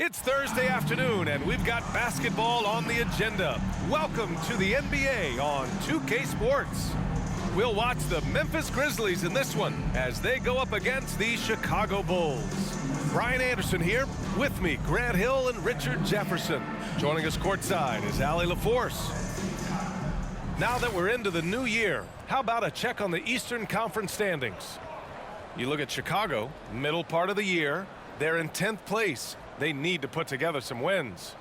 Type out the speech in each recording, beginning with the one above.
It's Thursday afternoon, and we've got basketball on the agenda. Welcome to the NBA on 2K Sports. We'll watch the Memphis Grizzlies in this one as they go up against the Chicago Bulls. Brian Anderson here. With me, Grant Hill and Richard Jefferson. Joining us courtside is Allie LaForce. Now that we're into the new year, how about a check on the Eastern Conference standings? You look at Chicago, middle part of the year, they're in 10th place. They need to put together some wins.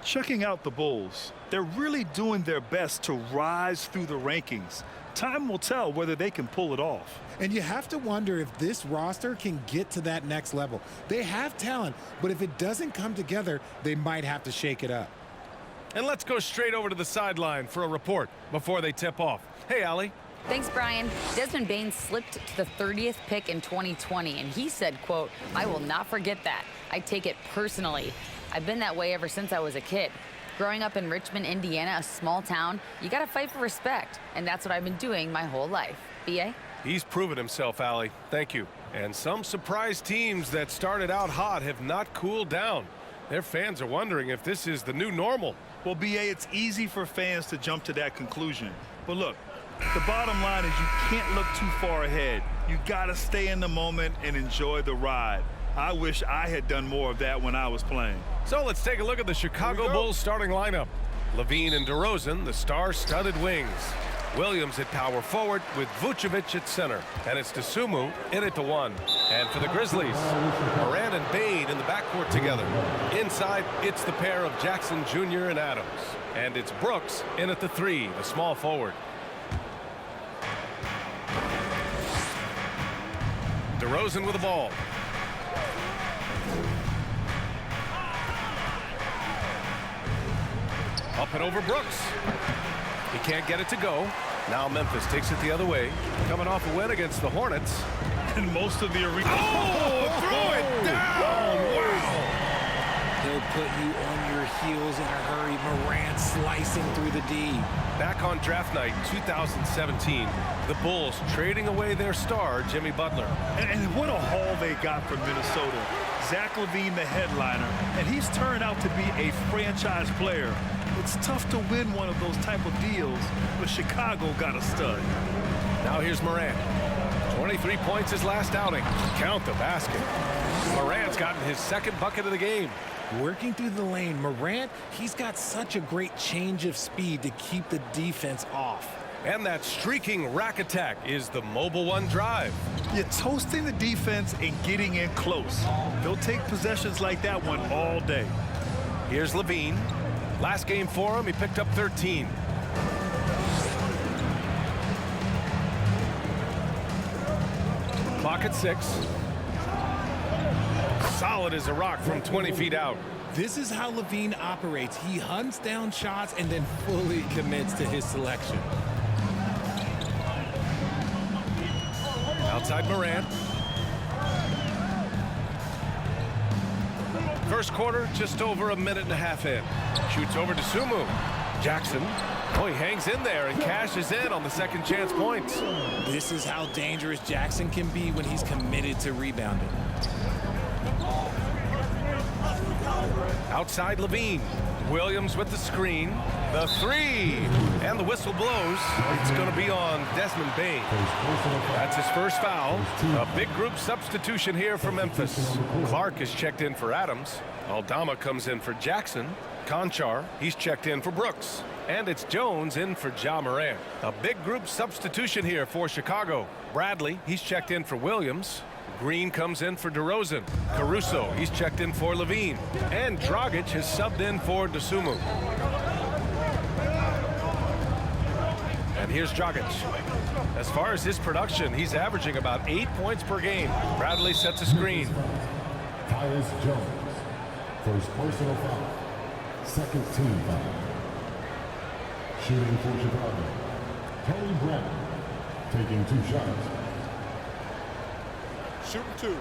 Checking out the Bulls, they're really doing their best to rise through the rankings. Time will tell whether they can pull it off. And you have to wonder if this roster can get to that next level. They have talent, but if it doesn't come together, they might have to shake it up. And let's go straight over to the sideline for a report before they tip off. Hey, Allie. Thanks, Brian. Desmond Bane slipped to the 30th pick in 2020, and he said, quote, "I will not forget that. I take it personally. I've been that way ever since I was a kid. Growing up in Richmond, Indiana, a small town, you got to fight for respect, and that's what I've been doing my whole life." B.A.? He's proven himself, Allie. Thank you. And some surprise teams that started out hot have not cooled down. Their fans are wondering if this is the new normal. Well, B.A., it's easy for fans to jump to that conclusion. But look, the bottom line is you can't look too far ahead. You got to stay in the moment and enjoy the ride. I wish I had done more of that when I was playing. So let's take a look at the Chicago Bulls starting lineup. Levine and DeRozan, the star-studded wings. Williams at power forward with Vucevic at center. And it's Dosunmu in at the 1. And for the Grizzlies, Morant and Bane in the backcourt together. Inside, it's the pair of Jackson Jr. and Adams. And it's Brooks in at the 3, the small forward. DeRozan with the ball. Up and over Brooks. He can't get it to go. Now Memphis takes it the other way. Coming off a win against the Hornets. And most of the arena. Oh, throw it down! Wow! He'll put you on your heels in a hurry. Morant slicing through the D. Back on draft night 2017, the Bulls trading away their star, Jimmy Butler. And what a haul they got from Minnesota. Zach LaVine, the headliner, and he's turned out to be a franchise player. It's tough to win one of those type of deals, but Chicago got a stud. Now here's Morant. 23 points his last outing. Count the basket. Morant's gotten his second bucket of the game. Working through the lane, Morant, he's got such a great change of speed to keep the defense off. And that streaking rack attack is the mobile one drive. You're toasting the defense and getting in close. They'll take possessions like that one all day. Here's Levine. Last game for him, he picked up 13. Clock at 6. Solid as a rock from 20 feet out. This is how Levine operates. He hunts down shots and then fully commits to his selection. Outside Morant. First quarter, just over a minute and a half in. Shoots over to Dosunmu. Jackson. Oh, he hangs in there and cashes in on the second chance points. This is how dangerous Jackson can be when he's committed to rebounding. Outside Levine. Williams with the screen. The 3. And the whistle blows. It's going to be on Desmond Bane. That's his first foul. A big group substitution here for Memphis. Clark is checked in for Adams. Aldama comes in for Jackson. Conchar, he's checked in for Brooks. And it's Jones in for Ja Morant. A big group substitution here for Chicago. Bradley, he's checked in for Williams. Green comes in for DeRozan. Caruso, he's checked in for Levine. And Dragic has subbed in for Dosunmu. And here's Dragic. As far as his production, he's averaging about 8 points per game. Bradley sets a screen. Tyus Jones, first personal foul, second team foul. Shooting for Chicago, Tony Brown, taking 2 shots. Shooting 2.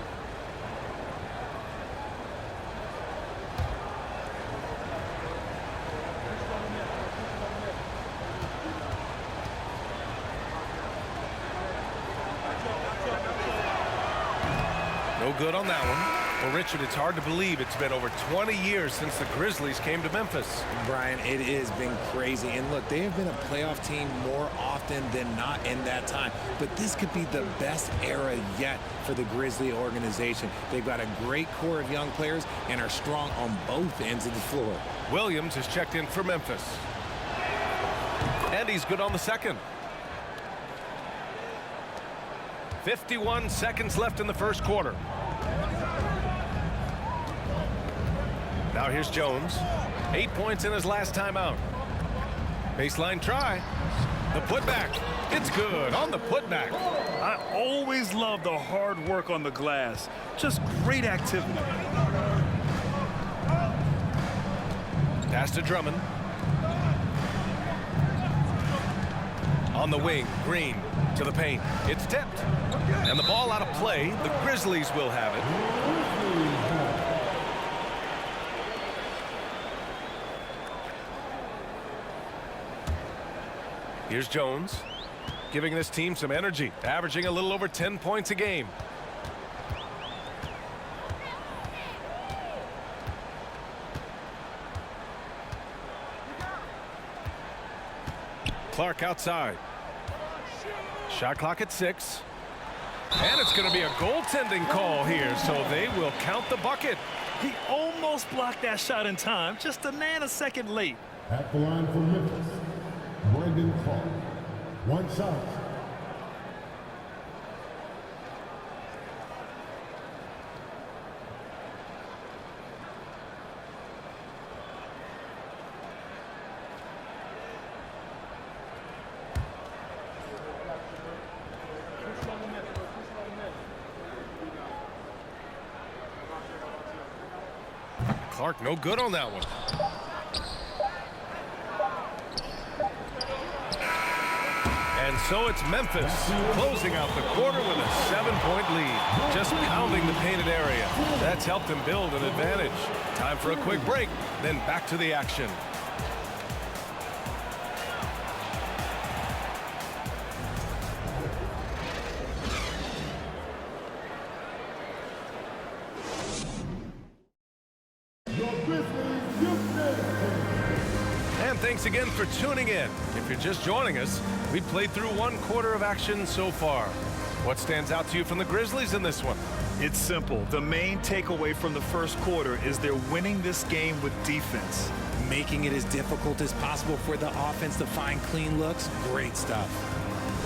No good on that one. Well, Richard, it's hard to believe it's been over 20 years since the Grizzlies came to Memphis. Brian, it has been crazy. And look, they have been a playoff team more often than not in that time. But this could be the best era yet for the Grizzly organization. They've got a great core of young players and are strong on both ends of the floor. Williams has checked in for Memphis. And he's good on the second. 51 seconds left in the first quarter. Now here's Jones. 8 points in his last time out. Baseline try. The putback. It's good on the putback. I always love the hard work on the glass. Just great activity. Pass to Drummond. On the wing, Green to the paint. It's tipped. And the ball out of play. The Grizzlies will have it. Here's Jones, giving this team some energy, averaging a little over 10 points a game. Clark outside. Shot clock at 6. And it's going to be a goaltending call here, so they will count the bucket. He almost blocked that shot in time, just a nanosecond late. At the line for Memphis, Brandon Clark. One shot. Clark no good on that one. And so it's Memphis closing out the quarter with a 7-point lead. Just pounding the painted area. That's helped them build an advantage. Time for a quick break, then back to the action. Thanks again for tuning in. If you're just joining us, we played through one quarter of action so far. What stands out to you from the Grizzlies in this one? It's simple. The main takeaway from the first quarter is they're winning this game with defense. Making it as difficult as possible for the offense to find clean looks. Great stuff.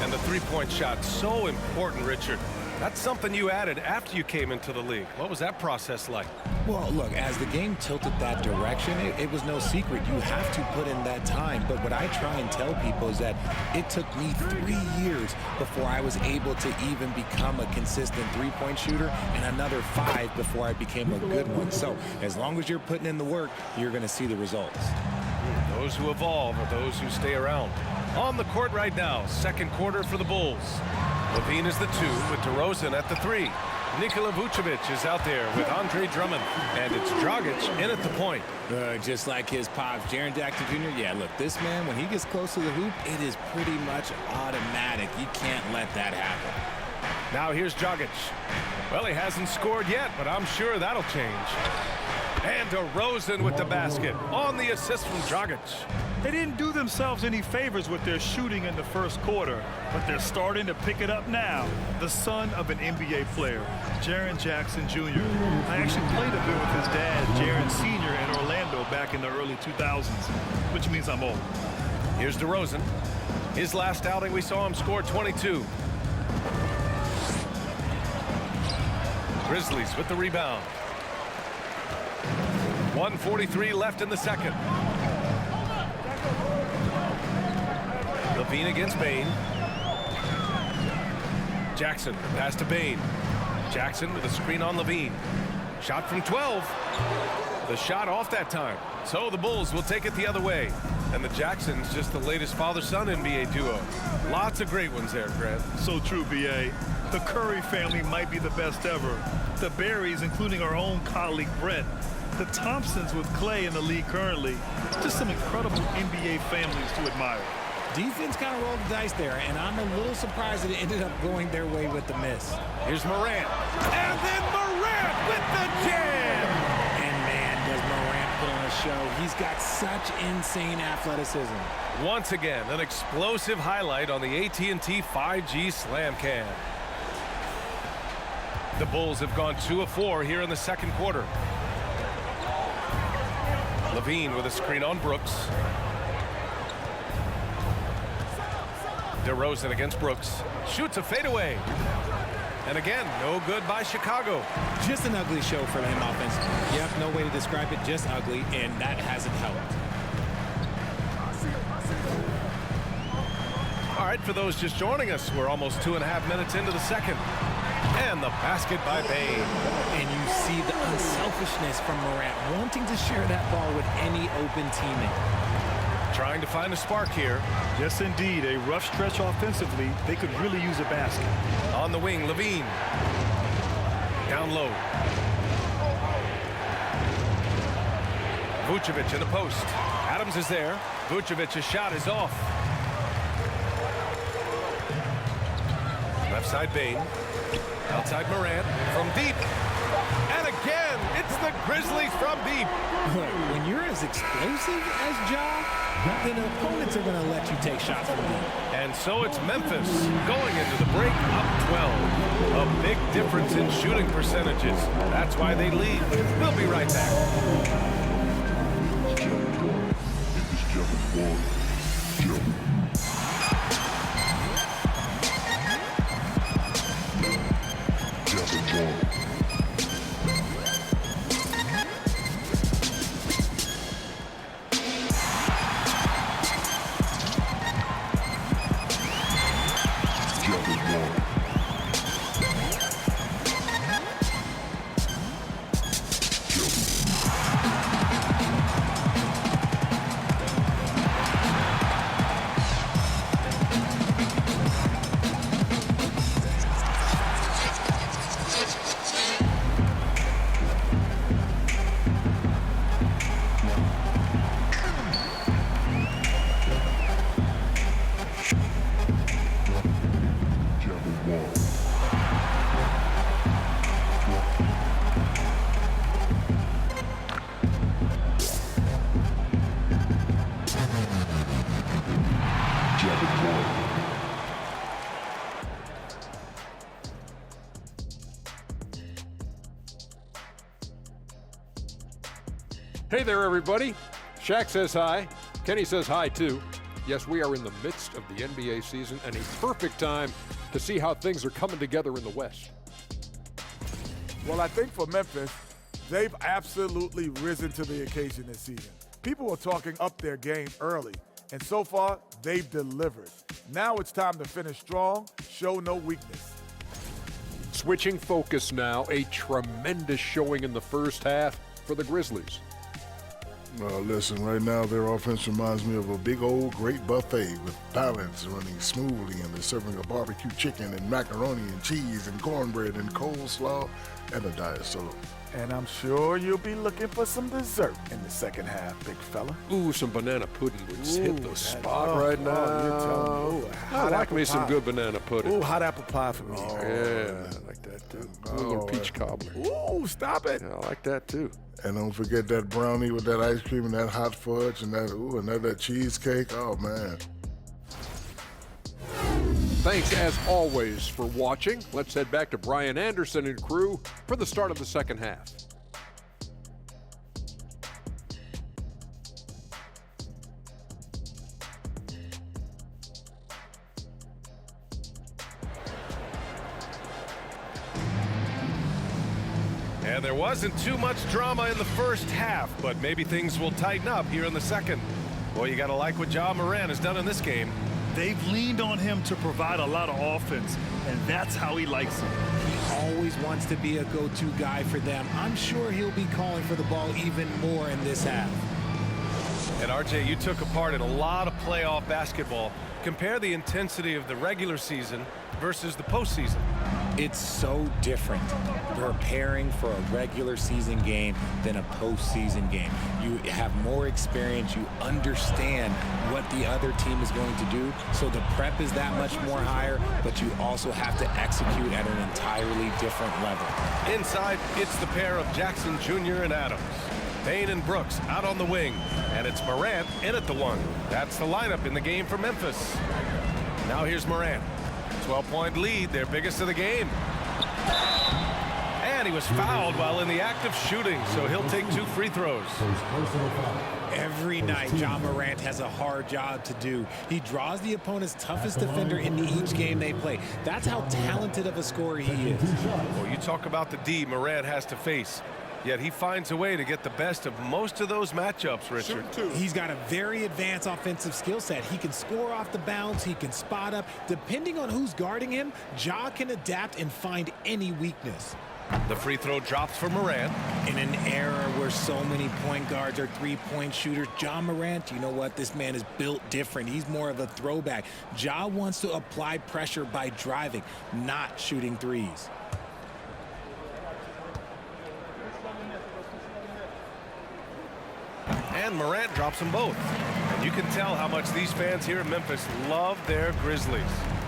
And the three-point shot, so important, Richard. That's something you added after you came into the league. What was that process like? Well, look, as the game tilted that direction, it was no secret. You have to put in that time. But what I try and tell people is that it took me 3 years before I was able to even become a consistent three-point shooter, and another 5 before I became a good one. So as long as you're putting in the work, you're going to see the results. Those who evolve are those who stay around. On the court right now, second quarter for the Bulls. Levine is the 2 with DeRozan at the 3. Nikola Vucevic is out there with Andre Drummond. And it's Dragic in at the point. Just like his pops, Jaren Jackson Jr. Yeah, look, this man, when he gets close to the hoop, it is pretty much automatic. You can't let that happen. Now here's Dragic. Well, he hasn't scored yet, but I'm sure that'll change. And DeRozan with the basket on the assist from Dragic. They didn't do themselves any favors with their shooting in the first quarter, but they're starting to pick it up now. The son of an NBA player, Jaren Jackson Jr. I actually played a bit with his dad, Jaren Sr. in Orlando back in the early 2000s, which means I'm old. Here's DeRozan. His last outing, we saw him score 22. Grizzlies with the rebound. 1:43 left in the second. Levine against Bane. Jackson, pass to Bane. Jackson with a screen on Levine. Shot from 12. The shot off that time. So the Bulls will take it the other way. And the Jacksons just the latest father-son NBA duo. Lots of great ones there, Grant. So true, B.A. The Curry family might be the best ever. The Berries, including our own colleague Brett. The Thompsons with Clay in the league currently. Just some incredible NBA families to admire. Defense kind of rolled the dice there, and I'm a little surprised that it ended up going their way with the miss. Here's Morant. And then Morant with the jam. And man, does Morant put on a show. He's got such insane athleticism. Once again, an explosive highlight on the AT&T 5G Slam Cam. The Bulls have gone 2 of 4 here in the second quarter. Levine with a screen on Brooks. DeRozan against Brooks. Shoots a fadeaway. And again, no good by Chicago. Just an ugly show for him offensively. Yep, no way to describe it, just ugly, and that hasn't helped. All right, for those just joining us, we're almost 2.5 minutes into the second. And the basket by Bane. And you see the unselfishness from Morant, wanting to share that ball with any open teammate. Trying to find a spark here. Yes, indeed. A rough stretch offensively. They could really use a basket. On the wing, Levine. Down low. Vucevic in the post. Adams is there. Vucevic's shot is off. Left side Bane. Outside Morant. From deep. And again, it's the Grizzlies from deep. When you're as explosive as Ja, then opponents are going to let you take shots from you. And so it's Memphis going into the break up 12. A big difference in shooting percentages. That's why they lead. We'll be right back. Hey there, everybody. Shaq says hi. Kenny says hi, too. Yes, we are in the midst of the NBA season and a perfect time to see how things are coming together in the West. Well, I think for Memphis, they've absolutely risen to the occasion this season. People were talking up their game early, and so far, they've delivered. Now it's time to finish strong, show no weakness. Switching focus now, a tremendous showing in the first half for the Grizzlies. Listen, right now their offense reminds me of a big old great buffet with balance running smoothly, and they're serving a barbecue chicken and macaroni and cheese and cornbread and coleslaw and a diet soda. And I'm sure you'll be looking for some dessert in the second half, big fella. Ooh, some banana pudding would hit the spot right now. You're telling me. I like me some good banana pudding. Ooh, hot apple pie for me. Yeah, I like that too. Ooh, a little peach cobbler. Ooh, stop it. Yeah, I like that too. And don't forget that brownie with that ice cream and that hot fudge and that cheesecake. Oh, man. Thanks, as always, for watching. Let's head back to Brian Anderson and crew for the start of the second half. And there wasn't too much drama in the first half, but maybe things will tighten up here in the second. Boy, you got to like what Ja Morant has done in this game. They've leaned on him to provide a lot of offense, and that's how he likes it. He always wants to be a go-to guy for them. I'm sure he'll be calling for the ball even more in this half. And RJ, you took a part in a lot of playoff basketball. Compare the intensity of the regular season versus the postseason. It's so different preparing for a regular season game than a postseason game. You have more experience. You understand what the other team is going to do. So the prep is that much more higher, but you also have to execute at an entirely different level. Inside, it's the pair of Jackson Jr. and Adams. Payne and Brooks out on the wing, and it's Morant in at the one. That's the lineup in the game for Memphis. Now here's Morant. 12-point lead, their biggest of the game. And he was fouled while in the act of shooting, so he'll take 2 free throws. Every night, Ja Morant has a hard job to do. He draws the opponent's toughest defender in each game they play. That's how talented of a scorer he is. Well, you talk about the D Morant has to face. Yet he finds a way to get the best of most of those matchups, Richard. He's got a very advanced offensive skill set. He can score off the bounce. He can spot up. Depending on who's guarding him, Ja can adapt and find any weakness. The free throw drops for Morant. In an era where so many point guards are three-point shooters, Ja Morant, you know what? This man is built different. He's more of a throwback. Ja wants to apply pressure by driving, not shooting threes. And Morant drops them both. And you can tell how much these fans here in Memphis love their Grizzlies.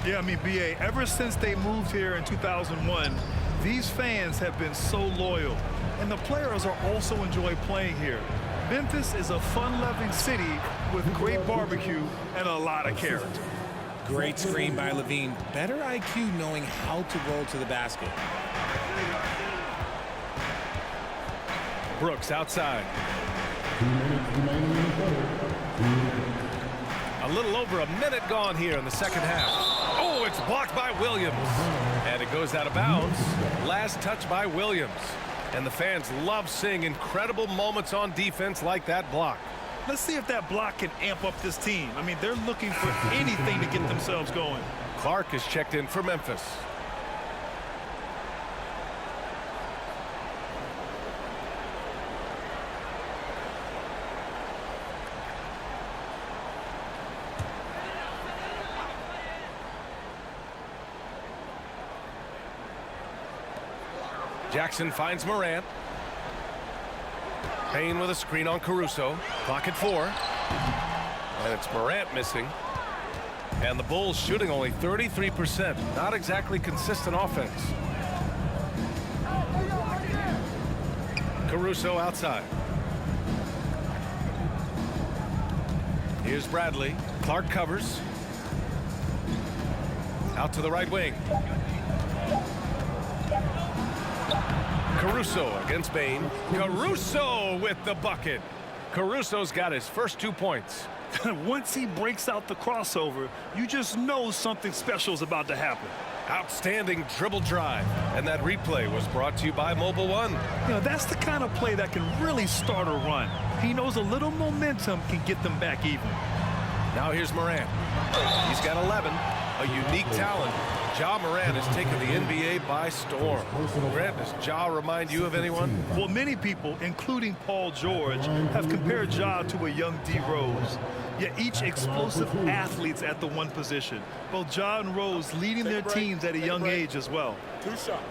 Yeah, I mean, B.A., ever since they moved here in 2001, these fans have been so loyal. And the players are also enjoy playing here. Memphis is a fun-loving city with great barbecue and a lot of character. Great screen by Levine. Better IQ knowing how to roll to the basket. Brooks outside. A little over a minute gone here in the second half. Oh, it's blocked by Williams. And it goes out of bounds. Last touch by Williams. And the fans love seeing incredible moments on defense like that block. Let's see if that block can amp up this team. I mean, they're looking for anything to get themselves going. Clark is checked in for Memphis. Jackson finds Morant. Payne with a screen on Caruso. Clock at 4. And it's Morant missing. And the Bulls shooting only 33%. Not exactly consistent offense. Caruso outside. Here's Bradley. Clark covers. Out to the right wing. Caruso against Payne. Caruso with the bucket. Caruso's got his first 2 points. Once he breaks out the crossover, you just know something special is about to happen. Outstanding dribble drive. And that replay was brought to you by Mobile One. You know, that's the kind of play that can really start a run. He knows a little momentum can get them back even. Now here's Morant. He's got 11. A unique talent. Ja Morant has taken the NBA by storm. Grant, does Ja remind you of anyone? Well, many people, including Paul George, have compared Ja to a young D. Rose. Yet each explosive athletes at the one position. Both Ja and Rose leading their teams at a young age as well. 2 shots.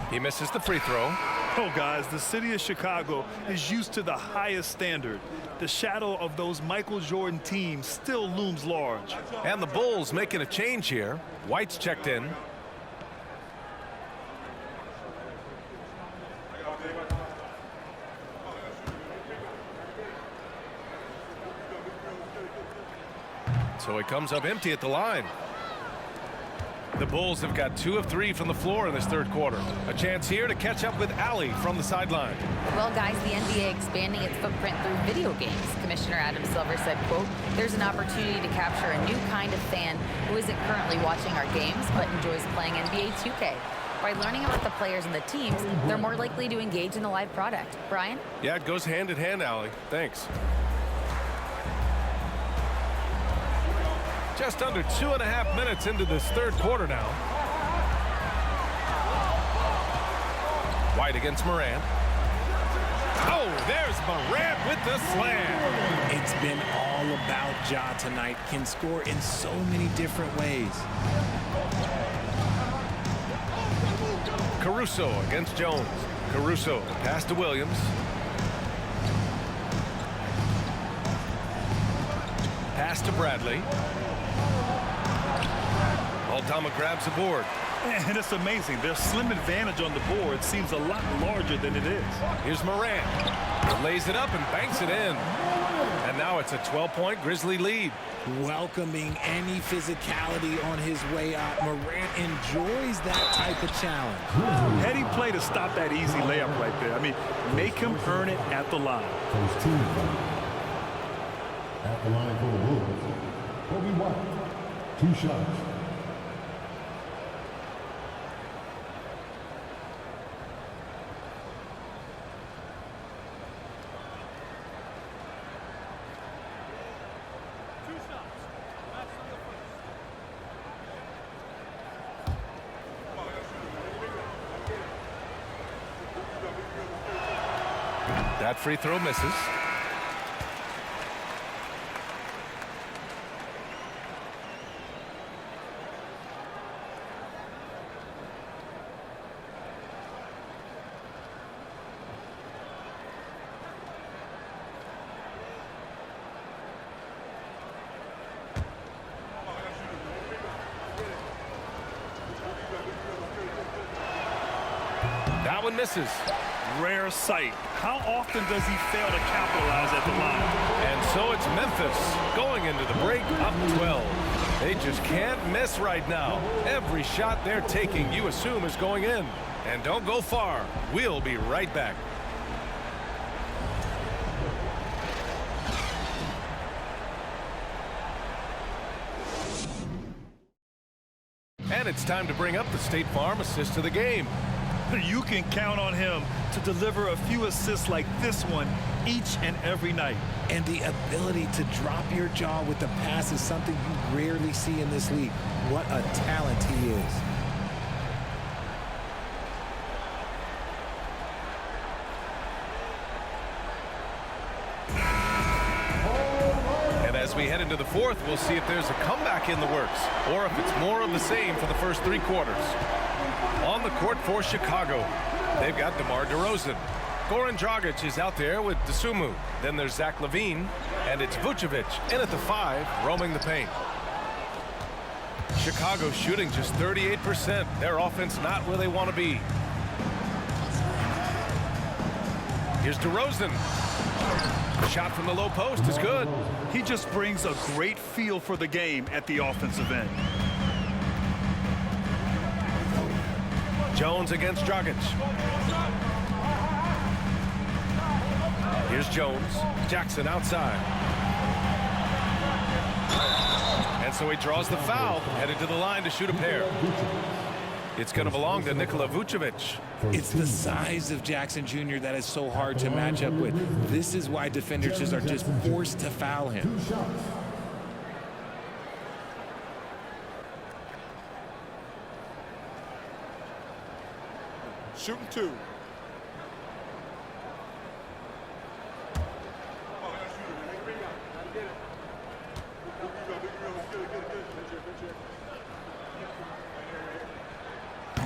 He misses the free throw. Oh, guys, the city of Chicago is used to the highest standard. The shadow of those Michael Jordan teams still looms large. And the Bulls making a change here. White's checked in. So it comes up empty at the line. The Bulls have got 2 of 3 from the floor in this third quarter. A chance here to catch up with Allie from the sideline. Well, guys, the NBA expanding its footprint through video games. Commissioner Adam Silver said, quote, there's an opportunity to capture a new kind of fan who isn't currently watching our games but enjoys playing NBA 2K. By learning about the players and the teams, they're more likely to engage in the live product. Brian? Yeah, it goes hand in hand, Allie. Thanks. Just under 2.5 minutes into this third quarter now. White against Morant. Oh, there's Morant with the slam. It's been all about Ja tonight. Can score in so many different ways. Caruso against Jones. Caruso pass to Williams. Pass to Bradley. Aldama grabs the board. And it's amazing. Their slim advantage on the board seems a lot larger than it is. Here's Morant. Lays it up and banks it in. And now it's a 12-point Grizzly lead. Welcoming any physicality on his way out. Morant enjoys that type of challenge. Heady play to stop that easy layup right there. I mean, make him earn it at the line. First team at the line for the Wolves, Kobe White, 2 shots. That free throw misses. That one misses. Rare sight. How often does he fail to capitalize at the line? And so it's Memphis going into the break up 12. They just can't miss right now. Every shot they're taking, you assume, is going in. And don't go far. We'll be right back. And it's time to bring up the State Farm assist of the game. You can count on him to deliver a few assists like this one each and every night. And the ability to drop your jaw with the pass is something you rarely see in this league. What a talent he is. And as we head into the fourth, we'll see if there's a comeback in the works or if it's more of the same for the first 3 quarters. On the court for Chicago, they've got DeMar DeRozan. Goran Dragic is out there with Dosunmu. Then there's Zach LaVine, and it's Vucevic in at the 5, roaming the paint. Chicago shooting just 38%. Their offense not where they want to be. Here's DeRozan. The shot from the low post is good. He just brings a great feel for the game at the offensive end. Jones against Dragic. Here's Jones. Jackson outside. And so he draws the foul, headed to the line to shoot a pair. It's going to belong to Nikola Vucevic. It's the size of Jackson Jr. that is so hard to match up with. This is why defenders are just forced to foul him. Shooting 2.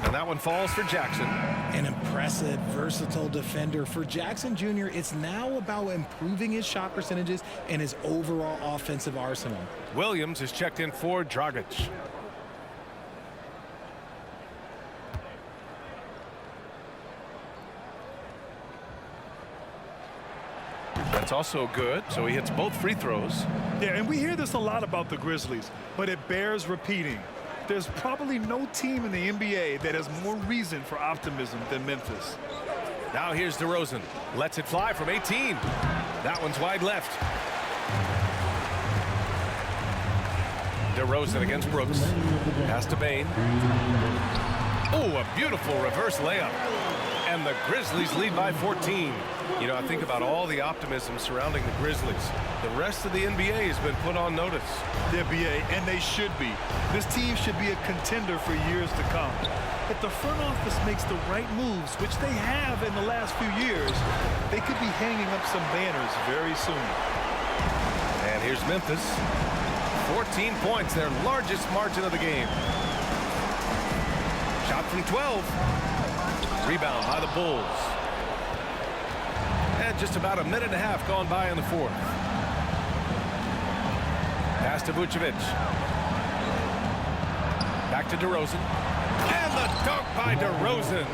And that one falls for Jackson. An impressive, versatile defender. For Jackson Jr., it's now about improving his shot percentages and his overall offensive arsenal. Williams is checked in for Dragic. That's also good, so he hits both free throws. Yeah, and we hear this a lot about the Grizzlies, but it bears repeating. There's probably no team in the NBA that has more reason for optimism than Memphis. Now here's DeRozan. Lets it fly from 18. That one's wide left. DeRozan against Brooks. Pass to Bane. Oh, a beautiful reverse layup. and the Grizzlies lead by 14. You know, I think about all the optimism surrounding the Grizzlies. The rest of the NBA has been put on notice. The NBA, and they should be. This team should be a contender for years to come. If the front office makes the right moves, which they have in the last few years, they could be hanging up some banners very soon. And here's Memphis. 14 points, their largest margin of the game. Shot from 12. Rebound by the Bulls. And just about a minute and a half gone by in the fourth. Pass to Vucevic. Back to DeRozan. And the dunk by DeRozan.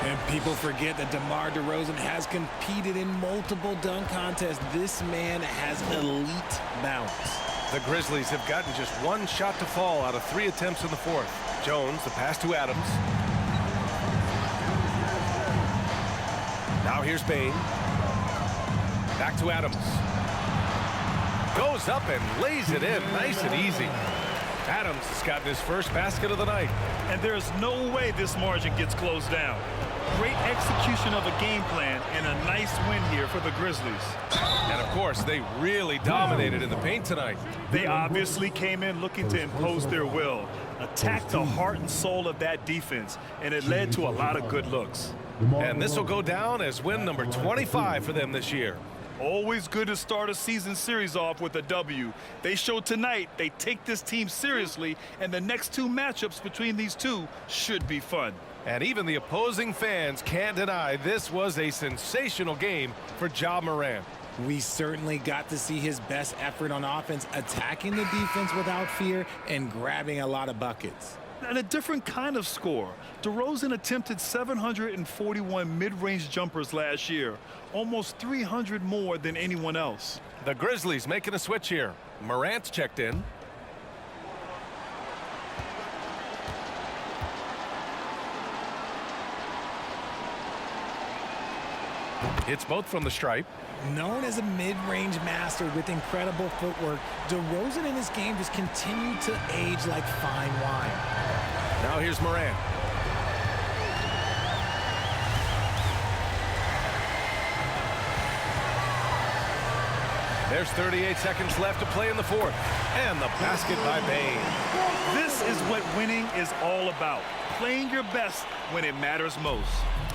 And people forget that DeMar DeRozan has competed in multiple dunk contests. This man has elite bounce. The Grizzlies have gotten just one shot to fall out of 3 attempts in the fourth. Jones, the pass to Adams. Now here's Bane. Back to Adams. Goes up and lays it in nice and easy. Adams has gotten his first basket of the night. And there's no way this margin gets closed down. Great execution of a game plan and a nice win here for the Grizzlies. And of course, they really dominated in the paint tonight. They obviously came in looking to impose their will, attack the heart and soul of that defense, and it led to a lot of good looks. And this will go down as win number 25 for them this year. Always good to start a season series off with a W. They showed tonight they take this team seriously, and the next 2 matchups between these two should be fun. And even the opposing fans can't deny this was a sensational game for Ja Morant. We certainly got to see his best effort on offense, attacking the defense without fear and grabbing a lot of buckets. And a different kind of score. DeRozan attempted 741 mid-range jumpers last year, almost 300 more than anyone else. The Grizzlies making a switch here. Morant's checked in. Hits both from the stripe. Known as a mid-range master with incredible footwork, DeRozan in this game just continued to age like fine wine. Now here's Morant. There's 38 seconds left to play in the fourth. And the basket by Bane. This is what winning is all about. Playing your best when it matters most.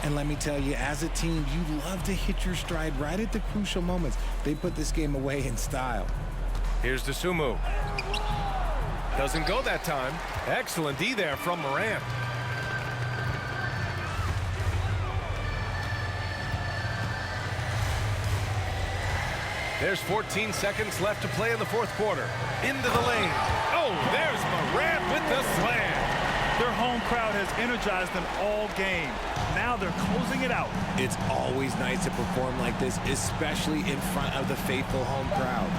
And let me tell you, as a team, you love to hit your stride right at the crucial moments. They put this game away in style. Here's Dosunmu. Doesn't go that time. Excellent D there from Morant. There's 14 seconds left to play in the fourth quarter. Into the lane. Oh, there's Morant with the slam. Their home crowd has energized them all game. Now they're closing it out. It's always nice to perform like this, especially in front of the faithful home crowd.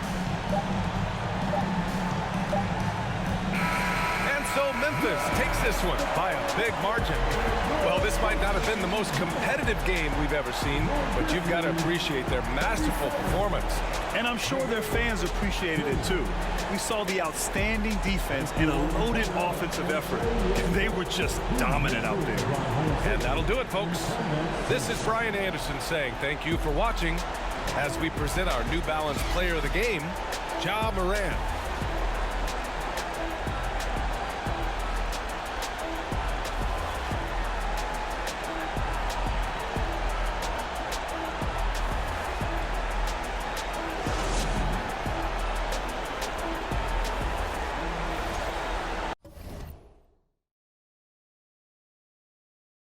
And so Memphis takes this one by a big margin. Well, this might not have been the most competitive game we've ever seen, but you've got to appreciate their masterful performance. And I'm sure their fans appreciated it too. We saw the outstanding defense and a loaded offensive effort. And they were just dominant out there. And that'll do it, folks. This is Brian Anderson saying thank you for watching as we present our New Balance Player of the Game, Ja Morant.